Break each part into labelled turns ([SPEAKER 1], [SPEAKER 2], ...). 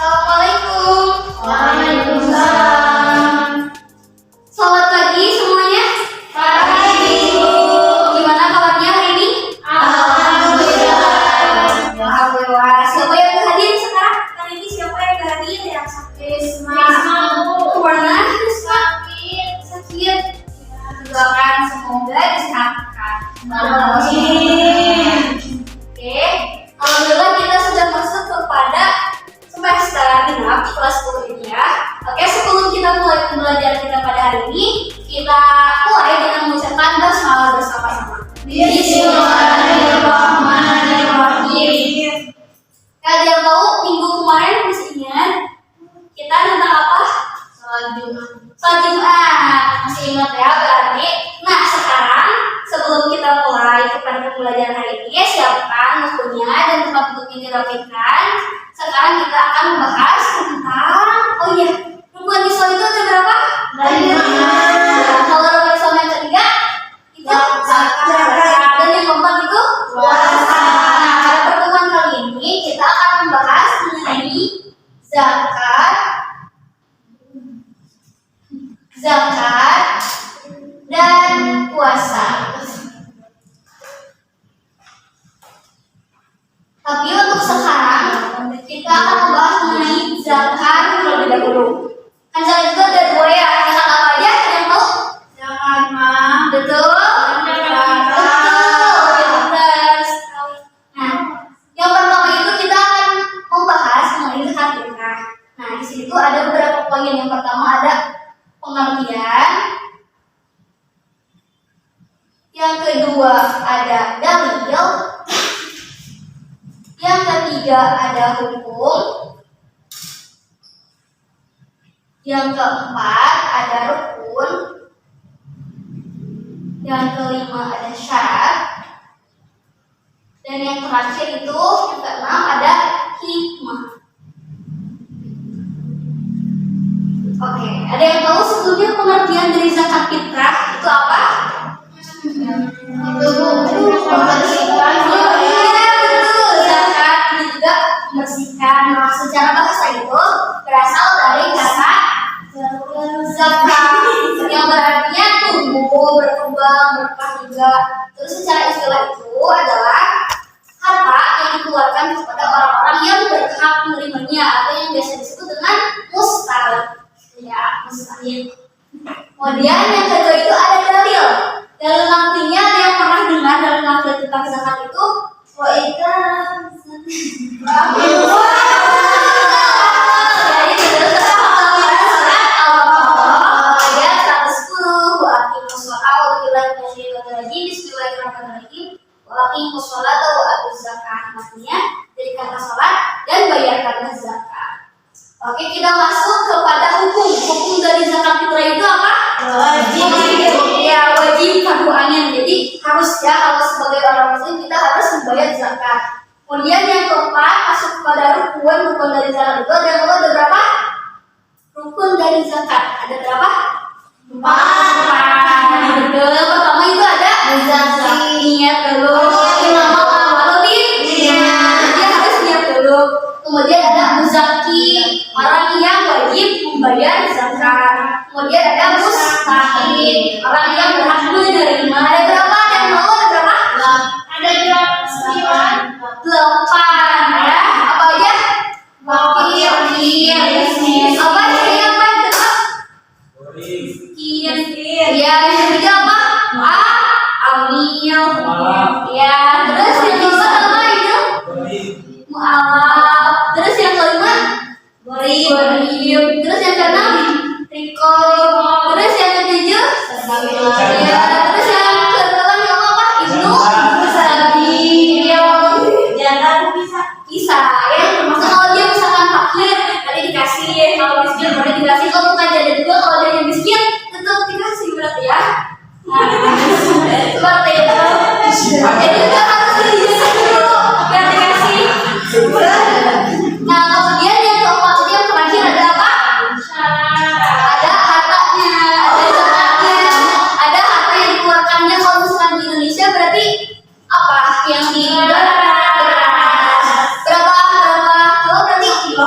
[SPEAKER 1] Assalamualaikum.
[SPEAKER 2] Waalaikumsalam.
[SPEAKER 1] Selamat pagi semuanya.
[SPEAKER 2] Pagi.
[SPEAKER 1] Gimana kabarnya hari ini?
[SPEAKER 2] Alhamdulillah.
[SPEAKER 1] Alhamdulillah. Siapa yang hadir sekarang? Hari ini siapa yang hadir? Yang sakit? Kemana? Sakit. Doakan semoga disehatkan.
[SPEAKER 2] Amin.
[SPEAKER 1] Oke. Alhamdulillah kita sudah masuk kepada semester genap kelas 10 ini ya. Oke, sebelum kita mulai pembelajaran kita pada hari ini, kita mulai dengan mengucapkan basmalah bersama-sama.
[SPEAKER 2] Bismillahirrahmanirrahim.
[SPEAKER 1] Kalian tahu minggu kemarin masih ingat kita tentang apa? Sholat Jumat. Masih ingat ya berarti? Nah sekarang sebelum kita mulai kepada pembelajaran hari ini, siapkan bukunya dan tempat duduknya dirapikan. Sekarang kita akan membahas tentang rukun Islam itu ada berapa?
[SPEAKER 2] Banyak.
[SPEAKER 1] Kalau rukun Islam yang ketiga itu
[SPEAKER 2] Zakat.
[SPEAKER 1] dan yang keempat itu
[SPEAKER 2] Puasa.
[SPEAKER 1] Nah, pada pertemuan kali ini kita akan membahas mengenai zakat, dan puasa. Tapi untuk sekarang kita akan membahas mengenai zakat terlebih dahulu. Kan zakat itu ada dua ya. Zakat apa aja? Ada yang tahu?
[SPEAKER 2] Zakat mah.
[SPEAKER 1] Betul. Pintar sekali. Nah, yang pertama itu kita akan membahas mengenai zakat fitrah. Nah, di sini tuh ada beberapa poin. Yang pertama ada pengertian. Yang kedua ada dalil. Yang ketiga ada hukum. Yang keempat ada rukun. Yang kelima ada syarat. Dan yang terakhir itu yang keenam ada hikmah. Oke, ada yang tahu sebelumnya pengertian dari zakat fitrah itu apa? Zakat ini juga membersihkan. Nah, secara bahasa itu berasal dari kata zakat yang berartinya tumbuh, berkembang, berkah juga. Terus secara istilah itu adalah harta yang dikeluarkan kepada orang-orang yang berhak menerimanya atau yang biasa disebut dengan mustahil. Ya, mustahil. Kemudian yang kedua itu ada dalil. Dalil nantinya ada yang pernah dengar dalil nanti tentang zakat itu? Jadi dalil tentang zakat Al-Baqarah ayat 110. Wa aqimus sholata bismillahirrahmanirrahim. Wa aqimus sholata wa atuz zakah. Maksudnya dirikanlah sholat dan bayarkanlah zakat. Oke, kita masuk kepada hukum. Hukum dari zakat fitrah itu apa?
[SPEAKER 2] Wajib.
[SPEAKER 1] Ya, wajib fardu ain. Jadi harus sebagai orang muslim kita harus membayar zakat. Kemudian yang keempat masuk kepada rukun dari zakat itu ada berapa? Rukun dari zakat ada berapa? 4. Betul. Pertama itu ada zakat. Niat dulu. Dia harus niat dulu. Kemudian ada muzaki, orang yang wajib membayar zakat. Kemudian ada mustahil, orang yang berhak menerima. Ada berapa? Ada yang mau? Ada berapa?
[SPEAKER 2] Ada
[SPEAKER 1] 8 ya. Apa aja? Wakil. Apa sih yang paling tetap? Kian. Ya, yang ketiga apa? Amil. Ya, terus yang kedua apa itu? Mu'alaf. Terus yang kelima? Gorib. Terus yang keenam? Rikob. Terus yang ketujuh? Ya. Terus yang kedelapan yang apa? Ibnu Sabil. Jangan kisah ya. Termasuk kalau dia misalkan fakir, nanti dikasih. Kalau miskin boleh dikasih. Kalau bukan jadi juga, kalau dia yang miskin tetap dikasih berarti ya. Nah, seperti itu. Jadi kita harus dijelasin dulu biar dikasih. Nah, kemudian yang keempat itu yang terakhir ada apa? Ada hartanya, ada zakatnya, ada harta yang dikeluarkannya. Kalau misalkan di Indonesia berarti apa yang di berapa kilo berarti? 2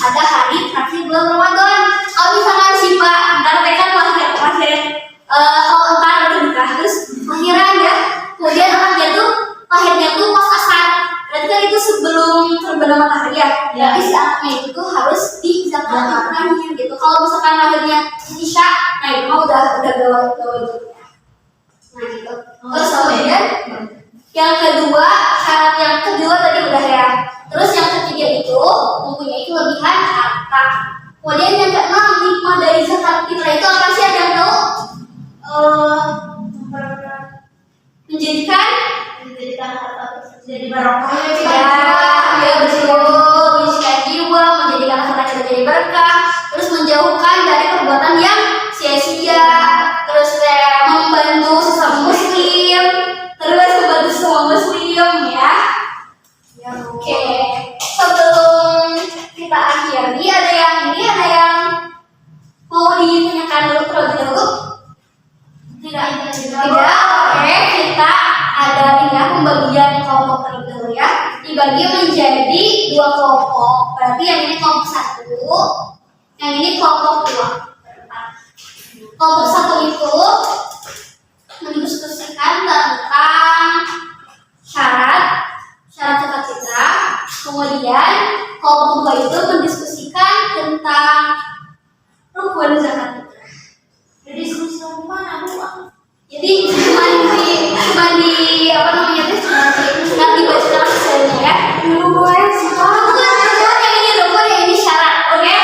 [SPEAKER 1] ada hari terakhir bulan Ramadan. Kalau misalkan si Pak ntar kan lahir kalau ntar udah nikah terus lahiran ya, kemudian anaknya tuh lahirnya tuh pas asar, berarti kan itu sebelum terbenam matahari ya. Berarti si anaknya itu tuh harus dizakatkan gitu. Kalau misalkan lahirnya isya, nah itu mah udah gawat gitu ya. Nah gitu. Terus kemudian yang kedua, syarat yang kedua tadi udah ya. Terus yang ketiga itu mempunyai kelebihan harta. Kemudian yang keenam, hikmah dari zakat fitrah itu apa sih, ada yang tahu? Menjadikan harta jadi barokah. Ya betul, mensucikan jiwa, menjadikan harta kita jadi berkah, terus menjauhkan dari perbuatan yang sia-sia, terus membantu sesama muslim, terus membantu semua muslim ya. Oke, sebelum kita akhiri ada yang mau ditanyakan dulu terlebih dahulu? Tidak. Oke, kita ada pembagian kelompok terlebih dahulu ya. Dibagi menjadi dua kelompok. Berarti yang ini kelompok satu, yang ini kelompok dua. Kelompok satu itu mendiskusikan tentang syarat zakat fitrah. Kemudian kelompok dua itu mendiskusikan tentang rukun zakat fitrah. Diskusi mana Bu? Jadi cuma di apa namanya tuh cuma dibaca hasilnya ya. Dulu yang ini rukun, yang ini syarat. Oke?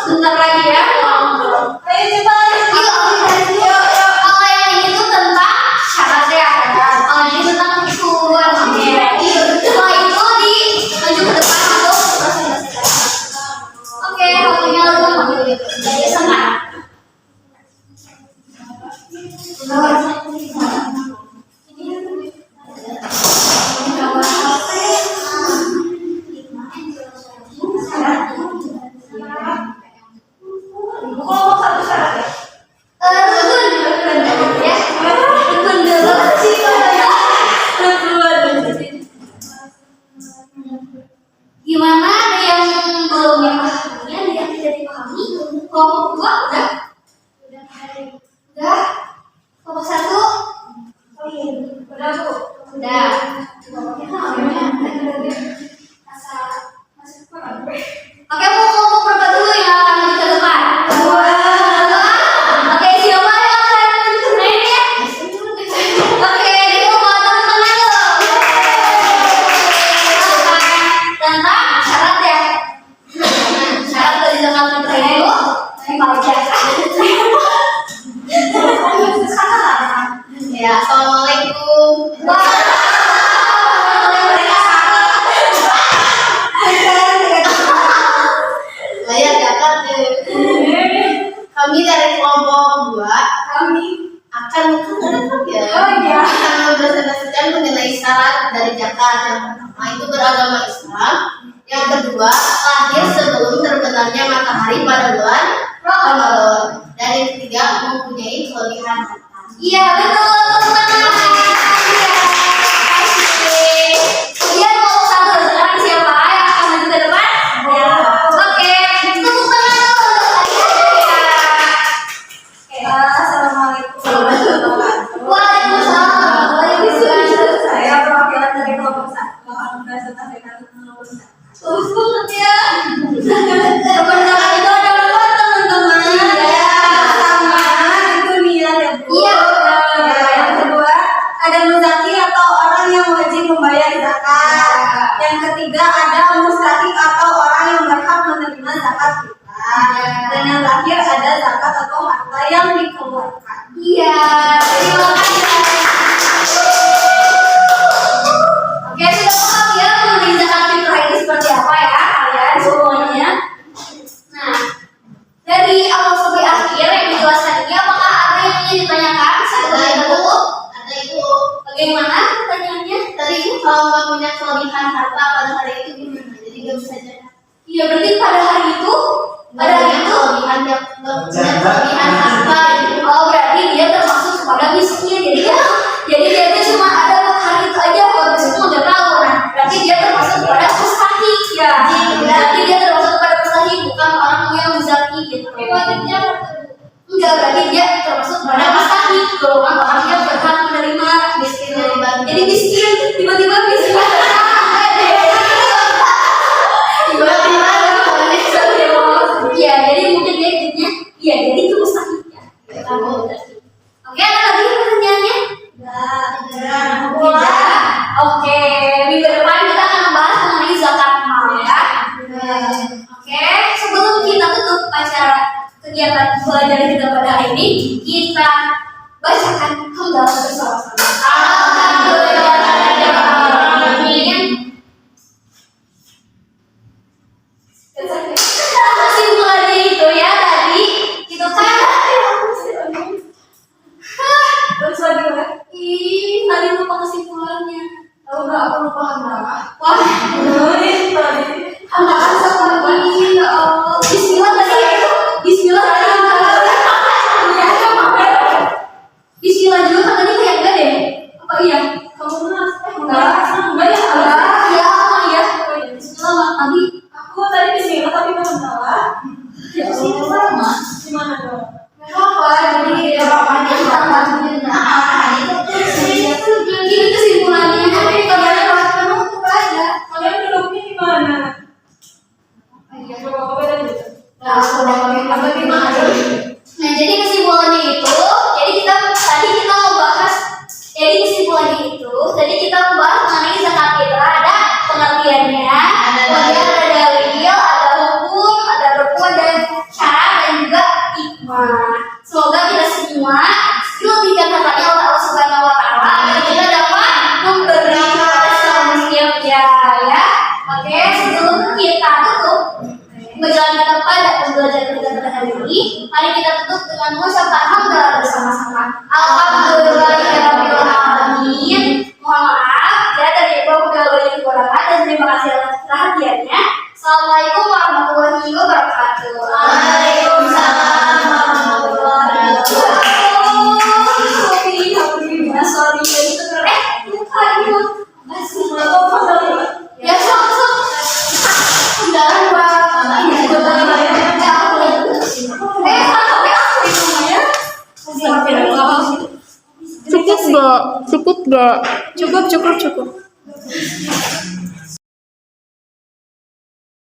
[SPEAKER 1] Bentar lagi ya. Kalau yang ini tuh tentang syarat ya. Kalau ini tentang rukun. Setelah itu dilanjut ke depan untuk presentasi. Oke, waktunya lalu dari sekarang. Gimana, ada yang belum dipahami, ada yang tidak dipahami? Kelompok dua udah? Udah? Kelompok satu? Udah Bu? Udah. Oke Bu, kelompok berapa dulu yang akan maju ke depan? Oke, siapa yang akan maju ke depan ya? Oke, itu mau tepuk tangan dulu. Tentang syarat ya. Syarat dari zakat fitrah itu baca. Ya, assalamualaikum.
[SPEAKER 2] Saya zakat. Kami dari kelompok 2, kami akan mempresentasikan mengenai syarat dari zakat. Yang pertama itu beragama Islam, yang kedua lahir sebelum terbenamnya matahari pada bulan Ramadan, dan yang ketiga mempunyai kelebihan harta.
[SPEAKER 1] Iya betul, teman-teman. Kemudian kelompok satu sekarang siapa yang akan maju ke depan? Ya. Oke, tepuk tangan dulu untuk kalian. Assalamualaikum. Waalaikumsalam.
[SPEAKER 2] Saya perwakilan dari kelompok 1 akan mempresentasikan tentang urusan.
[SPEAKER 1] Bagus banget ya. Pertama itu ada apa teman-teman?
[SPEAKER 2] Iya, sama itu niat ya Bu.
[SPEAKER 1] Iya.
[SPEAKER 2] Yang kedua ada muzaki atau orang yang wajib membayar zakat. Yang ketiga ada mustahik atau orang yang berhak menerima zakat fitrah. Dan yang terakhir ada zakat atau harta yang dikeluarkan.
[SPEAKER 1] Iya, terima kasih. Oke, sudah paham ya mengenai zakat fitrah ini seperti apa ya kalian semuanya? Nah, dari awal sampai akhir yang dijelaskan ini, apakah ada yang ingin ditanyakan? Saya dulu.
[SPEAKER 2] Ada itu.
[SPEAKER 1] Bagaimana pertanyaannya?
[SPEAKER 2] Tadi itu kalau nggak punya kelebihan harta pada hari itu gimana? Jadi nggak bisa zakat.
[SPEAKER 1] Iya, berarti pada hari itu
[SPEAKER 2] kelebihan yang nggak punya kelebihan harta.
[SPEAKER 1] oh berarti dia termasuk kepada miskin. Jadi dia itu cuma ada buat hari itu wajibnya enggak, berarti dia termasuk pada mustahil. Golongan orang yang berhak menerima miskin dari bantu. Jadi miskin tiba-tiba miskin. Tiba-tiba ya, jadi mungkin dia hidupnya iya, jadi itu mustahil ya. Oke, ada lagi pertanyaannya? Oke, minggu depan kita akan membahas mengenai zakat mal ya. Oke, sebelum kita tutup acara kegiatan belajar kita pada hari ini, kita bacakan hamdalah bersama-sama. Alhamdulillahirobbilalamin. Kesimpulannya itu ya tadi itu kan
[SPEAKER 2] Terus lagi lah.
[SPEAKER 1] ih tadi lupa kesimpulannya.
[SPEAKER 2] Tahu nggak aku lupa hamdalah.
[SPEAKER 1] Wah, hamdalah sama lagi ya Allah. Bismillah tadi. Bismillah tadi. Bismillah juga kan tadi kayak enggak deh. Apa iya?
[SPEAKER 2] Kamu pernah?
[SPEAKER 1] Enggak ya? Ya apa ya? Bismillah tadi.
[SPEAKER 2] Aku tadi bismillah tapi belum hamdalah.
[SPEAKER 1] Ya sama.
[SPEAKER 2] Gimana dong?
[SPEAKER 1] Apa? Jadi apa aja kita lanjutin. Ini kesimpulannya. Tapi kalian harus penutup aja.
[SPEAKER 2] Kalian duduknya di mana? Coba kau beda dulu.
[SPEAKER 1] Nah, jadi kesimpulannya itu, tadi kita membahas mengenai zakat fitrah, ada pengertiannya, kemudian ada dalil, ada hukum, ada rukun dan syarat dan juga hikmah. Semoga kita semua dilebihkan hartanya oleh Allah Subhanahu Wa Taala dan kita dapat memberi kepada setiap ya. Oke, sebelum kita tutup menjalankan pada pembelajaran kita pada hari ini, mari kita tutup dengan mengucapkan hamdalah bersama-sama. Alhamdulillahirabbil alamin. Mohon maaf ya dari beberapa kekurangan dan terima kasih atas perhatiannya. Assalamualaikum warahmatullahi wabarakatuh.
[SPEAKER 2] Waalaikumsalam warahmatullahi wabarakatuh.
[SPEAKER 1] Sorry, itu keren. Lupa itu. Ya, sok. Jangan buat
[SPEAKER 3] Cukup gak?
[SPEAKER 2] Cukup.